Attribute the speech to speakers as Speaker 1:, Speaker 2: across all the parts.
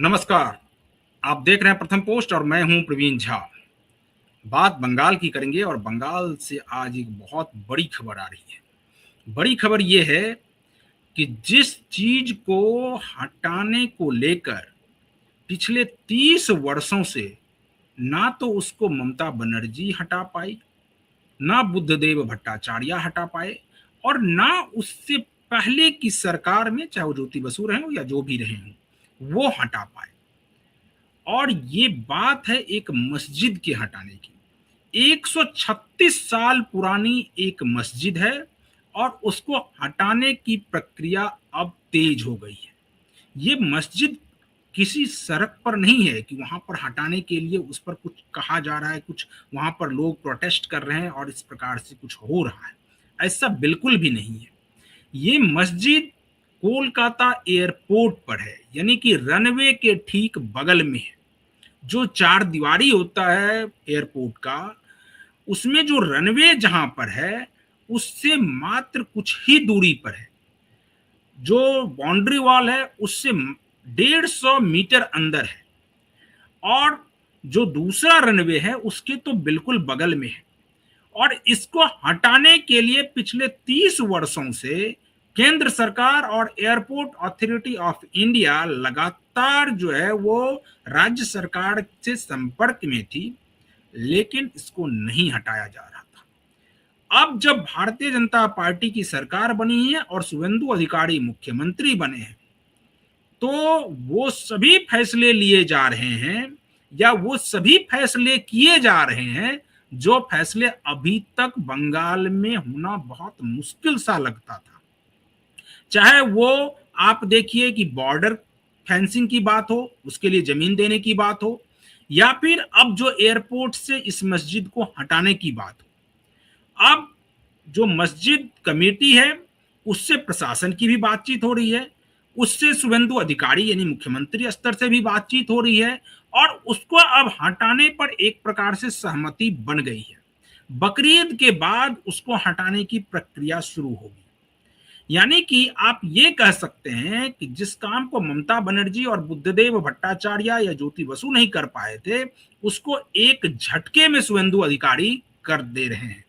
Speaker 1: नमस्कार। आप देख रहे हैं प्रथम पोस्ट और मैं हूं प्रवीण झा। बात बंगाल की करेंगे और बंगाल से आज एक बहुत बड़ी खबर आ रही है। बड़ी खबर यह है कि जिस चीज को हटाने को लेकर पिछले 30 वर्षों से ना तो उसको ममता बनर्जी हटा पाई, ना बुद्धदेव भट्टाचार्य हटा पाए और ना उससे पहले की सरकार में, चाहे वो ज्योति बसु रहे हो या जो भी रहे हों, वो हटा पाए। और ये बात है एक मस्जिद के हटाने की। 136 साल पुरानी एक मस्जिद है और उसको हटाने की प्रक्रिया अब तेज हो गई है। ये मस्जिद किसी सड़क पर नहीं है कि वहां पर हटाने के लिए उस पर कुछ कहा जा रहा है, कुछ वहां पर लोग प्रोटेस्ट कर रहे हैं और इस प्रकार से कुछ हो रहा है। ऐसा बिल्कुल भी नहीं है। ये मस्जिद कोलकाता एयरपोर्ट पर है, यानी कि रनवे के ठीक बगल में है। जो चार दीवारी होता है एयरपोर्ट का, उसमें जो रनवे जहां पर है उससे मात्र कुछ ही दूरी पर है। जो बाउंड्री वॉल है उससे 150 मीटर अंदर है और जो दूसरा रनवे है उसके तो बिल्कुल बगल में है। और इसको हटाने के लिए पिछले 30 वर्षों से केंद्र सरकार और एयरपोर्ट अथॉरिटी ऑफ इंडिया लगातार जो है वो राज्य सरकार से संपर्क में थी, लेकिन इसको नहीं हटाया जा रहा था। अब जब भारतीय जनता पार्टी की सरकार बनी है और शुभेंदु अधिकारी मुख्यमंत्री बने हैं, तो वो सभी फैसले लिए जा रहे हैं या वो सभी फैसले किए जा रहे हैं जो फैसले अभी तक बंगाल में होना बहुत मुश्किल सा लगता था। चाहे वो आप देखिए कि बॉर्डर फेंसिंग की बात हो, उसके लिए जमीन देने की बात हो, या फिर अब जो एयरपोर्ट से इस मस्जिद को हटाने की बात हो। अब जो मस्जिद कमेटी है उससे प्रशासन की भी बातचीत हो रही है, उससे शुभेंदु अधिकारी यानी मुख्यमंत्री स्तर से भी बातचीत हो रही है और उसको अब हटाने पर एक प्रकार से सहमति बन गई है। बकरीद के बाद उसको हटाने की प्रक्रिया शुरू होगी। यानी कि आप ये कह सकते हैं कि जिस काम को ममता बनर्जी और बुद्धदेव भट्टाचार्य या ज्योति बसु नहीं कर पाए थे, उसको एक झटके में शुभेंदु अधिकारी कर दे रहे हैं।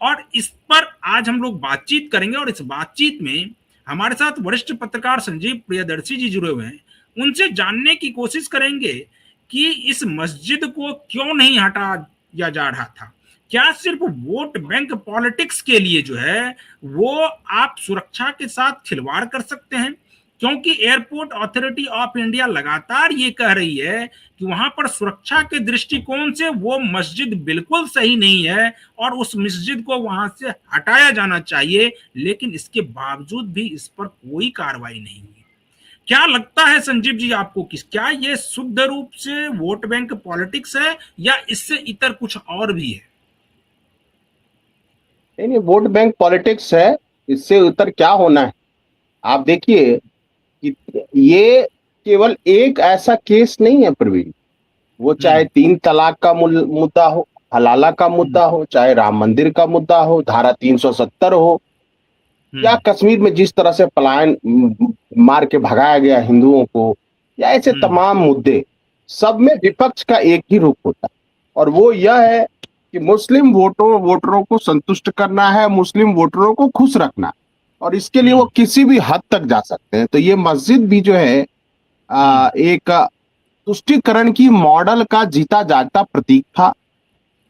Speaker 1: और इस पर आज हम लोग बातचीत करेंगे और इस बातचीत में हमारे साथ वरिष्ठ पत्रकार संजीव प्रियदर्शी जी जुड़े हुए हैं। उनसे जानने की कोशिश करेंगे कि इस मस्जिद को क्यों नहीं हटाया जा रहा था। क्या सिर्फ वोट बैंक पॉलिटिक्स के लिए जो है वो आप सुरक्षा के साथ खिलवाड़ कर सकते हैं? क्योंकि एयरपोर्ट अथॉरिटी ऑफ इंडिया लगातार ये कह रही है कि वहां पर सुरक्षा के दृष्टिकोण से वो मस्जिद बिल्कुल सही नहीं है और उस मस्जिद को वहां से हटाया जाना चाहिए, लेकिन इसके बावजूद भी इस पर कोई कार्रवाई नहीं हुई। क्या लगता है संजीव जी आपको कि क्या ये शुद्ध रूप से वोट बैंक पॉलिटिक्स है या इससे इतर कुछ और भी है?
Speaker 2: नहीं नहीं, वोट बैंक पॉलिटिक्स है। इससे उत्तर क्या होना है? आप देखिए कि ये केवल एक ऐसा केस नहीं है प्रवीण। वो चाहे
Speaker 1: हम्म।
Speaker 2: 3 तलाक का मुद्दा हो, हलाला का
Speaker 1: हम्म।
Speaker 2: मुद्दा हो, चाहे राम मंदिर का मुद्दा हो, धारा 370 हो, या
Speaker 1: हम्म।
Speaker 2: कश्मीर में जिस तरह से पलायन मार के भगाया गया हिंदुओं को, या ऐसे
Speaker 1: हम्म।
Speaker 2: तमाम मुद्दे, सब में विपक्ष का एक ही रूप होता है और वो यह है कि मुस्लिम वोटरों को संतुष्ट करना है, मुस्लिम वोटरों को खुश रखना, और इसके लिए वो
Speaker 1: हम्म।
Speaker 2: किसी भी हद तक जा सकते हैं। तो ये मस्जिद भी जो है
Speaker 1: हम्म।
Speaker 2: एक तुष्टीकरण की मॉडल का जीता जागता प्रतीक था।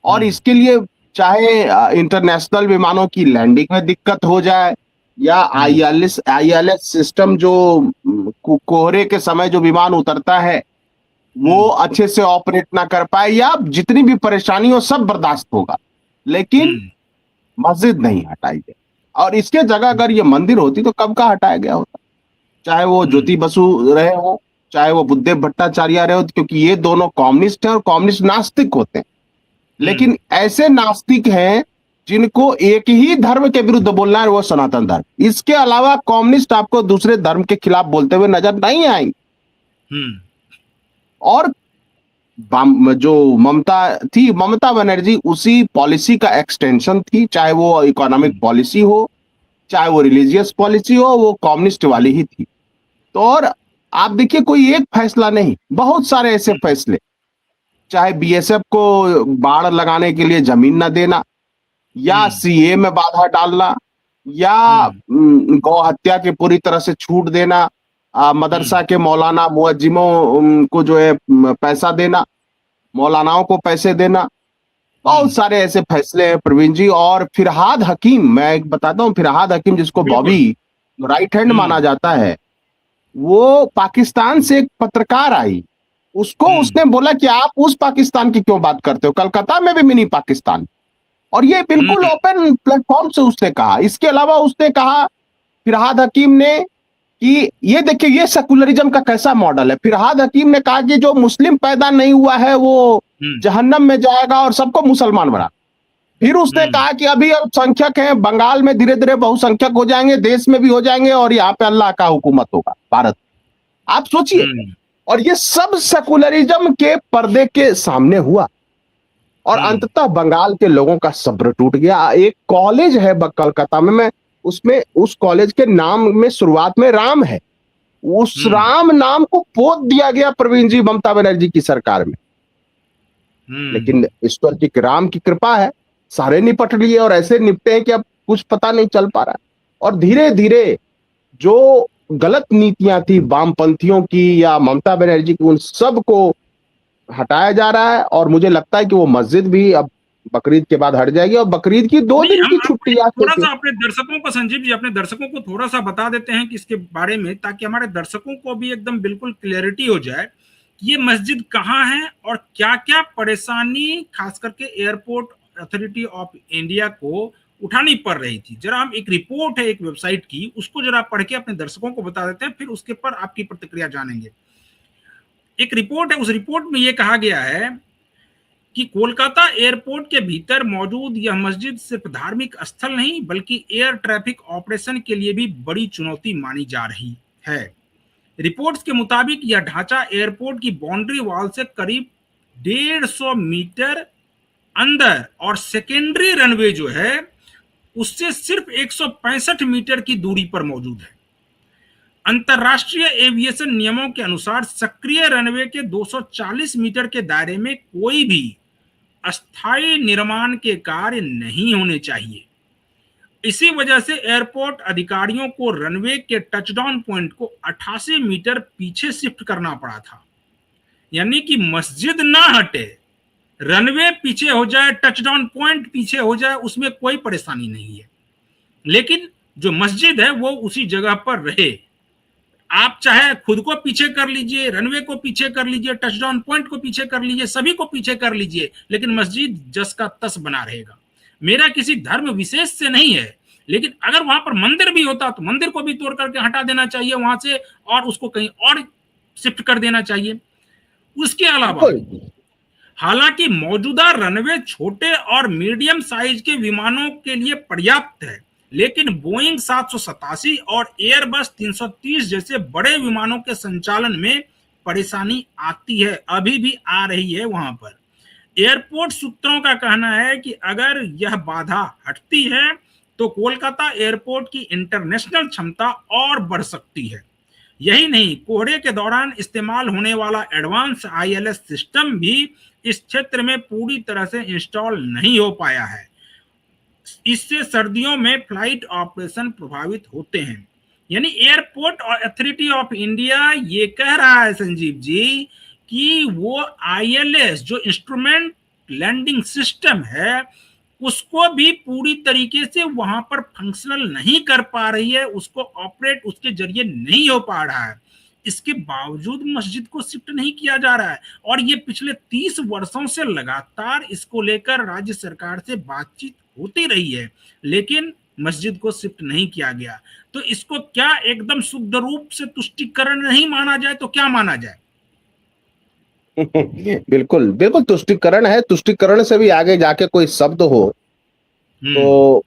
Speaker 2: और
Speaker 1: हम्म।
Speaker 2: इसके लिए चाहे इंटरनेशनल विमानों की लैंडिंग में दिक्कत हो जाए, या
Speaker 1: हम्म।
Speaker 2: आईएलएस सिस्टम जो कोहरे के समय जो विमान उतरता है वो
Speaker 1: हम्म।
Speaker 2: अच्छे से ऑपरेट ना कर पाए, या जितनी भी परेशानी हो सब बर्दाश्त होगा, लेकिन
Speaker 1: हम्म।
Speaker 2: मस्जिद नहीं हटाई गई। और इसके जगह अगर ये मंदिर होती तो कब का हटाया गया होता। चाहे वो
Speaker 1: हम्म।
Speaker 2: ज्योति बसु रहे हो, चाहे वो बुद्धदेव भट्टाचार्य रहे हो, क्योंकि ये दोनों कम्युनिस्ट हैं और कम्युनिस्ट नास्तिक होते हैं।
Speaker 1: हम्म।
Speaker 2: लेकिन ऐसे नास्तिक हैं जिनको एक ही धर्म के विरुद्ध बोलना है, वो सनातन धर्म। इसके अलावा कम्युनिस्ट आपको दूसरे धर्म के खिलाफ बोलते हुए नजर नहीं आएंगे।
Speaker 1: हम्म।
Speaker 2: और जो ममता बनर्जी उसी पॉलिसी का एक्सटेंशन थी, चाहे वो इकोनॉमिक
Speaker 1: हम्म।
Speaker 2: पॉलिसी हो, चाहे वो रिलीजियस पॉलिसी हो, वो कम्युनिस्ट वाली ही थी। तो और आप देखिए कोई एक फैसला नहीं, बहुत सारे ऐसे फैसले, चाहे बीएसएफ को बाढ़ लगाने के लिए जमीन न देना, या सीए में बाधा डालना, या गौ हत्या की पूरी तरह से छूट देना, मदरसा के मौलाना मुअज्जिमों को जो है पैसा देना, मौलानाओं को पैसे देना, बहुत सारे ऐसे फैसले हैं प्रवीण जी। और फिरहाद हकीम, मैं एक बताता हूँ, फिरहाद हकीम जिसको बॉबी राइट हैंड माना जाता है, वो पाकिस्तान से एक पत्रकार आई, उसको उसने बोला कि आप उस पाकिस्तान की क्यों बात करते हो, कलकत्ता में भी मिनी पाकिस्तान, और ये बिल्कुल ओपन प्लेटफॉर्म से उसने कहा। इसके अलावा उसने कहा फिरहाद हकीम ने कि ये देखिए ये सेकुलरिज्म का कैसा मॉडल है। फिरहाद हकीम ने कहा कि जो मुस्लिम पैदा नहीं हुआ है वो जहन्नम में जाएगा और सबको मुसलमान बना। फिर उसने कहा कि अभी अल्पसंख्यक हैं, बंगाल में धीरे धीरे बहुसंख्यक हो जाएंगे, देश में भी हो जाएंगे, और यहाँ पे अल्लाह का हुकूमत होगा भारत। आप सोचिए, और ये सब सेकुलरिज्म के पर्दे के सामने हुआ, और अंततः बंगाल के लोगों का सब्र टूट गया। एक कॉलेज है कलकत्ता में, मैं उसमें उस कॉलेज के नाम में शुरुआत में राम है, उस राम नाम को पोत दिया गया प्रवीण जी ममता बनर्जी की सरकार में। लेकिन ईश्वर की राम की कृपा है, सारे निपट लिए, और ऐसे निपटे हैं कि अब कुछ पता नहीं चल पा रहा है। और धीरे धीरे जो गलत नीतियां थी वामपंथियों की या ममता बनर्जी की, उन सब को हटाया जा रहा है। और मुझे लगता है कि वो मस्जिद भी अब बकरीद के बाद हट जाएगी, और बकरीद की 2 दिन की छुट्टी
Speaker 1: थोड़ा सा अपने दर्शकों को, संजीव जी अपने दर्शकों को थोड़ा सा बता देते हैं कि इसके बारे में, ताकि हमारे दर्शकों को भी एकदम बिल्कुल क्लैरिटी हो जाए कि ये मस्जिद कहाँ है और क्या क्या परेशानी खास करके एयरपोर्ट अथॉरिटी ऑफ इंडिया को उठानी पड़ रही थी। जरा हम, एक रिपोर्ट है एक वेबसाइट की, उसको जरा पढ़ के अपने दर्शकों को बता देते हैं, फिर उसके पर आपकी प्रतिक्रिया जानेंगे। एक रिपोर्ट है, उस रिपोर्ट में यह कहा गया है कि कोलकाता एयरपोर्ट के भीतर मौजूद यह मस्जिद सिर्फ धार्मिक स्थल नहीं बल्कि एयर ट्रैफिक ऑपरेशन के लिए भी बड़ी चुनौती मानी जा रही है। रिपोर्ट्स के मुताबिक यह ढांचा एयरपोर्ट की बाउंड्री वॉल से करीब 150 मीटर अंदर और सेकेंडरी रनवे जो है उससे सिर्फ 165 मीटर की दूरी पर मौजूद है। अंतरराष्ट्रीय एविएशन नियमों के अनुसार सक्रिय रनवे के 240 मीटर के दायरे में कोई भी अस्थायी निर्माण के कार्य नहीं होने चाहिए। इसी वजह से एयरपोर्ट अधिकारियों को रनवे के टचडाउन पॉइंट को 88 मीटर पीछे शिफ्ट करना पड़ा था। यानी कि मस्जिद ना हटे, रनवे पीछे हो जाए, टचडाउन पॉइंट पीछे हो जाए, उसमें कोई परेशानी नहीं है, लेकिन जो मस्जिद है वो उसी जगह पर रहे। आप चाहे खुद को पीछे कर लीजिए, रनवे को पीछे कर लीजिए, टचडाउन पॉइंट को पीछे कर लीजिए, सभी को पीछे कर लीजिए, लेकिन मस्जिद जस का तस बना रहेगा। मेरा किसी धर्म विशेष से नहीं है, लेकिन अगर वहां पर मंदिर भी होता तो मंदिर को भी तोड़ करके हटा देना चाहिए वहां से, और उसको कहीं और शिफ्ट कर देना चाहिए। उसके अलावा हालांकि मौजूदा रनवे छोटे और मीडियम साइज के विमानों के लिए पर्याप्त है, लेकिन बोइंग 787 और एयरबस 330 जैसे बड़े विमानों के संचालन में परेशानी आती है, अभी भी आ रही है वहां पर। एयरपोर्ट सूत्रों का कहना है कि अगर यह बाधा हटती है तो कोलकाता एयरपोर्ट की इंटरनेशनल क्षमता और बढ़ सकती है। यही नहीं, कोहरे के दौरान इस्तेमाल होने वाला एडवांस आईएलएस सिस्टम भी इस क्षेत्र में पूरी तरह से इंस्टॉल नहीं हो पाया है। इससे सर्दियों में फ्लाइट ऑपरेशन प्रभावित होते हैं। यानी एयरपोर्ट अथॉरिटी ऑफ इंडिया ये कह रहा है संजीव जी कि वो आईएलएस जो इंस्ट्रूमेंट लैंडिंग सिस्टम है उसको भी पूरी तरीके से वहां पर फंक्शनल नहीं कर पा रही है, उसको ऑपरेट उसके जरिए नहीं हो पा रहा है। इसके बावजूद मस्जिद को शिफ्ट नहीं किया जा रहा है, और ये पिछले 30 वर्षों से लगातार इसको लेकर राज्य सरकार से बातचीत होती रही है, लेकिन मस्जिद को शिफ्ट नहीं किया गया। तो इसको क्या एकदम शुद्ध रूप से तुष्टिकरण नहीं माना जाए तो क्या माना जाए?
Speaker 2: बिल्कुल बिल्कुल तुष्टिकरण है। तुष्टिकरण से भी आगे जाके कोई शब्द हो तो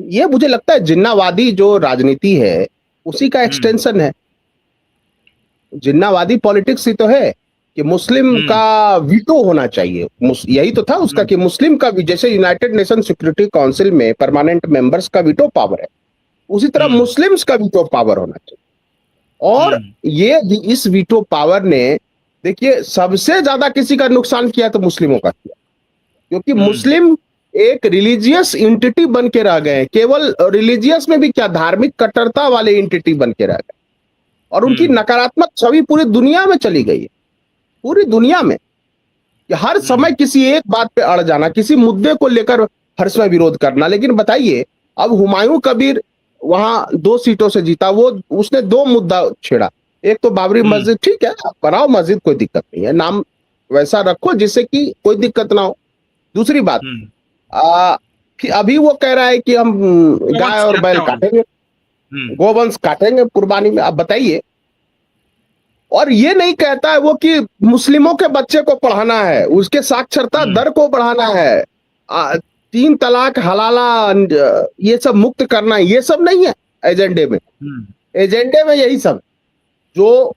Speaker 2: ये मुझे लगता है जिन्नावादी जो राजनीति है उसी का एक्सटेंशन है। जिन्नावादी पॉलिटिक्स ही तो है कि मुस्लिम का वीटो होना चाहिए। यही तो था उसका कि मुस्लिम का भी, जैसे यूनाइटेड नेशन सिक्योरिटी काउंसिल में परमानेंट मेंबर्स का वीटो पावर है, उसी तरह मुस्लिम्स का वीटो पावर होना चाहिए। और ये इस वीटो पावर ने देखिए सबसे ज्यादा किसी का नुकसान किया तो मुस्लिमों का किया, क्योंकि मुस्लिम एक रिलीजियस इंटिटी बन के रह गए, केवल रिलीजियस में भी क्या, धार्मिक कट्टरता वाले इंटिटी बन के रह गए, और उनकी नकारात्मक छवि पूरी दुनिया में चली गई है, पूरी दुनिया में, कि हर समय किसी एक बात पे अड़ जाना, किसी मुद्दे को लेकर हर समय विरोध करना। लेकिन बताइए, अब हुमायूं कबीर वहां 2 सीटों से जीता, वो उसने 2 मुद्दा छेड़ा। एक तो बाबरी मस्जिद, ठीक है आप बनाओ मस्जिद, कोई दिक्कत नहीं है, नाम वैसा रखो जिससे कि कोई दिक्कत ना हो। दूसरी बात, कि अभी वो कह रहा है कि हम गाय और बैल काटेंगे, गोवंश काटेंगे कुर्बानी में। आप बताइए, और ये नहीं कहता है वो कि मुस्लिमों के बच्चे को पढ़ाना है, उसके साक्षरता दर को बढ़ाना है, 3 तलाक हलाला ये सब मुक्त करना है, ये सब नहीं है एजेंडे में। एजेंडे में यही सब, जो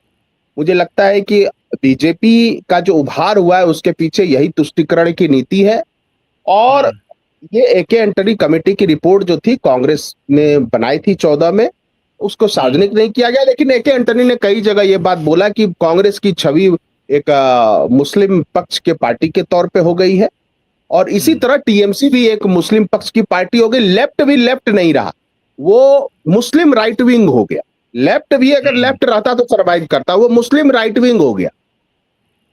Speaker 2: मुझे लगता है कि बीजेपी का जो उभार हुआ है उसके पीछे यही तुष्टीकरण की नीति है। और ये एके एंटनी कमेटी की रिपोर्ट जो थी कांग्रेस ने बनाई थी 14 में, उसको सार्वजनिक नहीं किया गया, लेकिन एके एंटनी ने कई जगह ये बात बोला कि कांग्रेस की छवि एक मुस्लिम पक्ष के पार्टी के तौर पे हो गई है, और इसी तरह टीएमसी भी एक मुस्लिम पक्ष की पार्टी हो गई। लेफ्ट भी लेफ्ट नहीं रहा, वो मुस्लिम राइट विंग हो गया। लेफ्ट भी अगर लेफ्ट रहता तो सर्वाइव करता, वो मुस्लिम राइट विंग हो गया।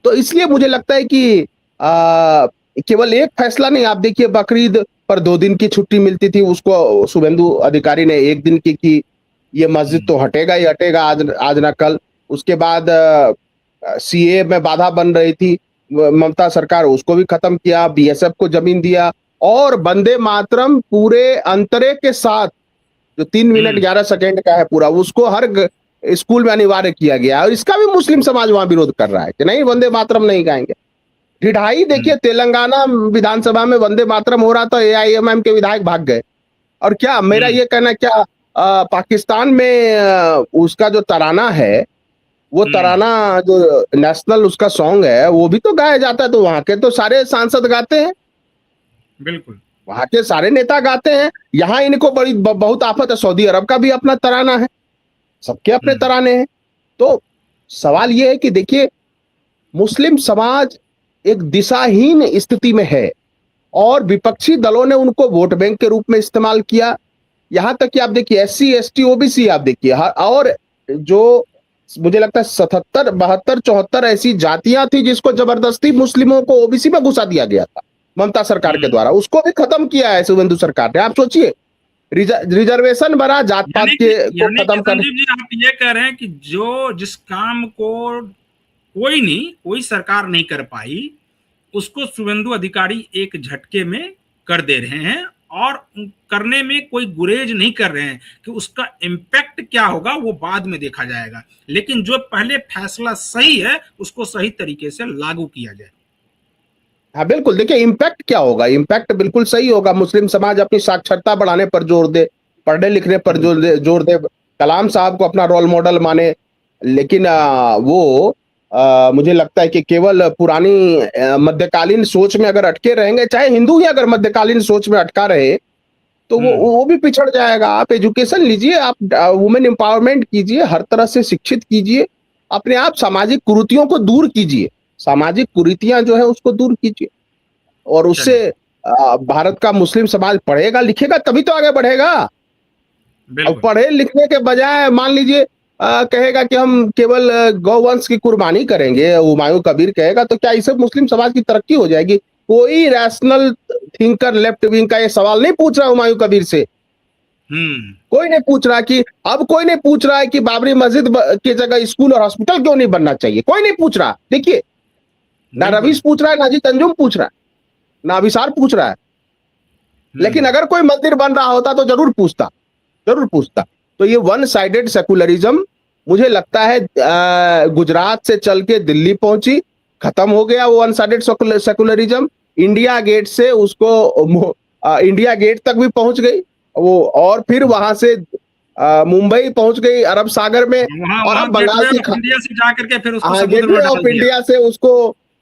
Speaker 2: तो इसलिए मुझे लगता है कि केवल एक फैसला नहीं, आप देखिए बकरीद पर 2 दिन की छुट्टी मिलती थी, उसको शुभेंदु अधिकारी ने 1 दिन की की। ये मस्जिद तो हटेगा ही हटेगा, आज ना कल। उसके बाद सीए में बाधा बन रही थी ममता सरकार, उसको भी खत्म किया, बीएसएफ को जमीन दिया, और वंदे मातरम पूरे अंतरे के साथ जो 3 मिनट 11 सेकेंड का है पूरा, उसको हर स्कूल में अनिवार्य किया गया। और इसका भी मुस्लिम समाज वहां विरोध कर रहा है कि नहीं, वंदे मातरम नहीं गाएंगे। ढिढाई देखिए, तेलंगाना विधानसभा में वंदे मातरम हो रहा था, एआईएमआईएम के विधायक भाग गए। और क्या मेरा ये कहना, क्या पाकिस्तान में उसका जो तराना है, वो तराना जो नेशनल उसका सॉन्ग है, वो भी तो गाया जाता है, तो वहां के तो सारे सांसद गाते हैं,
Speaker 1: बिल्कुल
Speaker 2: वहां के सारे नेता गाते हैं। यहाँ इनको बहुत आफत है, सऊदी अरब का भी अपना तराना है, सबके अपने तराने हैं। तो सवाल ये है कि देखिए, मुस्लिम समाज एक दिशाहीन स्थिति में है, और विपक्षी दलों ने उनको वोट बैंक के रूप में इस्तेमाल किया। यहां तक कि आप देखिए एससी एसटी ओबीसी, आप देखिए, और जो मुझे लगता है 77 72 74 ऐसी जातियां थी जिसको जबरदस्ती मुस्लिमों को ओबीसी में घुसा दिया गया था ममता सरकार के द्वारा, उसको भी खत्म किया है शुभेंदु सरकार ने। आप सोचिए, रिजर्वेशन बना, जात पात के को खत्म कर।
Speaker 1: संजीव जी, आप ये कह रहे हैं कि जिस काम को कोई सरकार नहीं कर पाई, उसको शुभेंदु अधिकारी एक झटके में कर दे रहे हैं, और करने में कोई गुरेज नहीं कर रहे हैं कि उसका इम्पैक्ट क्या होगा वो बाद में देखा जाएगा, लेकिन जो पहले फैसला सही है उसको सही तरीके से लागू किया जाए।
Speaker 2: हाँ बिल्कुल, देखिए इम्पैक्ट क्या होगा, इम्पैक्ट बिल्कुल सही होगा। मुस्लिम समाज अपनी साक्षरता बढ़ाने पर जोर दे, पढ़ने लिखने पर जोर दे, कलाम साहब को अपना रोल मॉडल माने। लेकिन वो मुझे लगता है कि केवल पुरानी मध्यकालीन सोच में अगर अटके रहेंगे, चाहे हिंदू ही अगर मध्यकालीन सोच में अटका रहे, तो वो भी पिछड़ जाएगा। आप एजुकेशन लीजिए, आप वुमेन एम्पावरमेंट कीजिए, हर तरह से शिक्षित कीजिए, अपने आप सामाजिक कुरीतियों को दूर कीजिए, सामाजिक कुरीतियां जो है उसको दूर कीजिए, और उससे भारत का मुस्लिम समाज पढ़ेगा लिखेगा तभी तो आगे बढ़ेगा। अब पढ़े लिखने के बजाय मान लीजिए कहेगा कि हम केवल गौवंश की कुर्बानी करेंगे, हुमायूं कबीर कहेगा, तो क्या इससे मुस्लिम समाज की तरक्की हो जाएगी? कोई रैशनल थिंकर लेफ्ट विंग का ये सवाल नहीं पूछ रहा हुमायूं कबीर से। कोई नहीं पूछ रहा कि अब कोई नहीं पूछ रहा है कि बाबरी मस्जिद की जगह स्कूल और हॉस्पिटल क्यों नहीं बनना चाहिए, कोई नहीं पूछ रहा। देखिए, ना रवीश पूछ रहा है, ना अजीत अंजुम पूछ रहा है, ना अभिसार पूछ रहा है। लेकिन अगर कोई मंदिर बन रहा होता तो जरूर पूछता, जरूर पूछता। तो ये वन साइडेड सेकुलरिज्म मुझे लगता है गुजरात से चल के दिल्ली पहुंची, खत्म हो गया वो one sided secularism. India gate से उसको इंडिया गेट तक भी पहुंच गई वो, और फिर वहां से मुंबई पहुंच गई अरब सागर में, और अब बंगाल की
Speaker 1: इंडिया से जाकर के फिर उसको
Speaker 2: गेटवे ऑफ इंडिया से उसको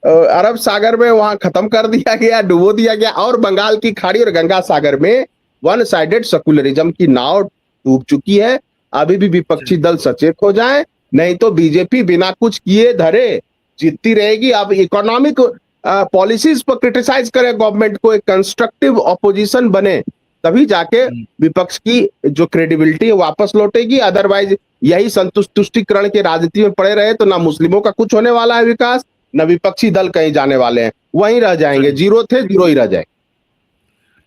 Speaker 2: अरब सागर में वहां खत्म कर दिया गया, डुबो दिया गया, और बंगाल की खाड़ी और गंगा सागर में वन साइडेड सेकुलरिज्म की नाव डूब चुकी है। अभी भी विपक्षी दल सचेत हो जाएं, नहीं तो बीजेपी बिना कुछ किए धरे जीतती रहेगी। अब इकोनॉमिक पॉलिसीज पर क्रिटिसाइज करे गवर्नमेंट को, एक कंस्ट्रक्टिव ऑपोजिशन बने, तभी जाके विपक्ष की जो क्रेडिबिलिटी है वापस लौटेगी। अदरवाइज यही संतुष्टिकरण के राजनीति में पड़े रहे तो ना मुस्लिमों का कुछ होने वाला है विकास, ना विपक्षी दल कहीं जाने वाले हैं, वहीं रह जाएंगे, जीरो थे जीरो ही रह जाएंगे।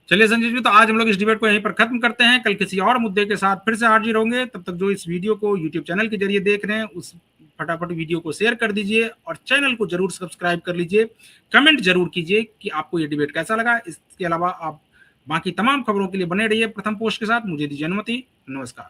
Speaker 1: चलिए संजीव जी, तो आज हम लोग इस डिबेट को यहीं पर खत्म करते हैं। कल किसी और मुद्दे के साथ फिर से हाजिर होंगे। तब तक जो इस वीडियो को यूट्यूब चैनल के जरिए देख रहे हैं, उस फटाफट वीडियो को शेयर कर दीजिए और चैनल को जरूर सब्सक्राइब कर लीजिए। कमेंट जरूर कीजिए कि आपको ये डिबेट कैसा लगा। इसके अलावा आप बाकी तमाम खबरों के लिए बने रहिए प्रथम पोस्ट के साथ। मुझे दीजिए अनुमति, नमस्कार।